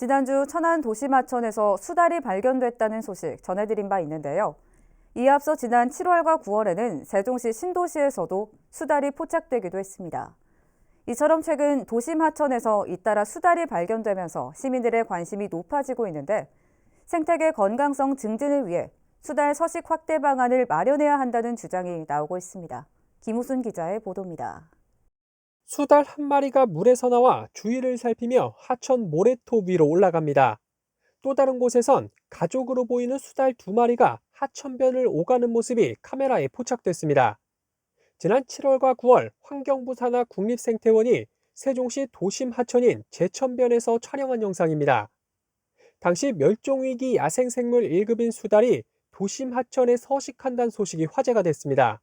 지난주 천안 도심하천에서 수달이 발견됐다는 소식 전해드린 바 있는데요. 이에 앞서 지난 7월과 9월에는 세종시 신도시에서도 수달이 포착되기도 했습니다. 이처럼 최근 도심하천에서 잇따라 수달이 발견되면서 시민들의 관심이 높아지고 있는데 생태계 건강성 증진을 위해 수달 서식 확대 방안을 마련해야 한다는 주장이 나오고 있습니다. 김우순 기자의 보도입니다. 수달 한 마리가 물에서 나와 주위를 살피며 하천 모래톱 위로 올라갑니다. 또 다른 곳에선 가족으로 보이는 수달 두 마리가 하천변을 오가는 모습이 카메라에 포착됐습니다. 지난 7월과 9월 환경부 산하 국립생태원이 세종시 도심 하천인 제천변에서 촬영한 영상입니다. 당시 멸종위기 야생생물 1급인 수달이 도심 하천에 서식한다는 소식이 화제가 됐습니다.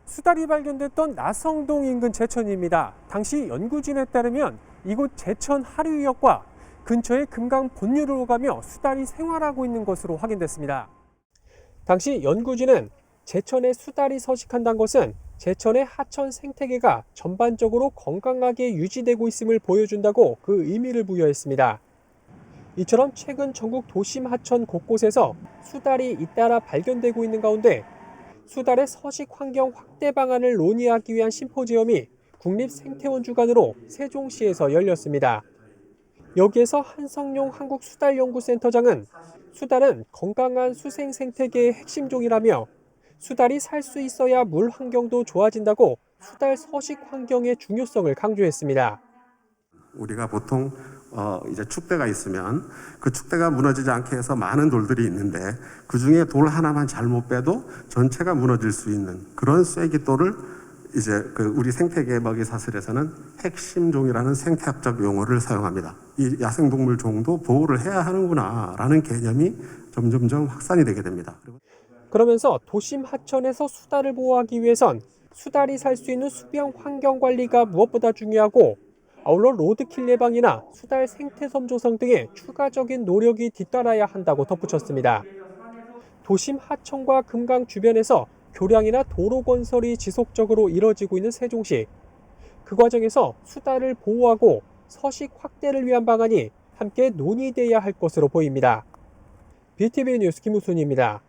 수달이 발견됐던 나성동 인근 제천입니다. 당시 연구진에 따르면 이곳 제천 하류역과 근처의 금강 본류를 오가며 수달이 생활하고 있는 것으로 확인됐습니다. 당시 연구진은 제천에 수달이 서식한다는 것은 제천의 하천 생태계가 전반적으로 건강하게 유지되고 있음을 보여준다고 그 의미를 부여했습니다. 이처럼 최근 전국 도심 하천 곳곳에서 수달이 잇따라 발견되고 있는 가운데 수달의 서식 환경 확대 방안을 논의하기 위한 심포지엄이 국립생태원 주관으로 세종시에서 열렸습니다. 여기에서 한성용 한국수달연구센터장은 수달은 건강한 수생 생태계의 핵심종이라며 수달이 살 수 있어야 물 환경도 좋아진다고 수달 서식 환경의 중요성을 강조했습니다. 우리가 보통 이제 축대가 있으면 그 축대가 무너지지 않게 해서 많은 돌들이 있는데 그 중에 돌 하나만 잘못 빼도 전체가 무너질 수 있는 그런 쐐기돌을 이제 우리 생태계 먹이 사슬에서는 핵심종이라는 생태학적 용어를 사용합니다. 이 야생동물 종도 보호를 해야 하는구나라는 개념이 점점점 확산이 되게 됩니다. 그러면서 도심 하천에서 수달을 보호하기 위해선 수달이 살 수 있는 수변 환경 관리가 무엇보다 중요하고 아울러 로드킬 예방이나 수달 생태섬 조성 등의 추가적인 노력이 뒤따라야 한다고 덧붙였습니다. 도심 하천과 금강 주변에서 교량이나 도로 건설이 지속적으로 이뤄지고 있는 세종시. 그 과정에서 수달을 보호하고 서식 확대를 위한 방안이 함께 논의돼야 할 것으로 보입니다. BTV 뉴스 김우순입니다.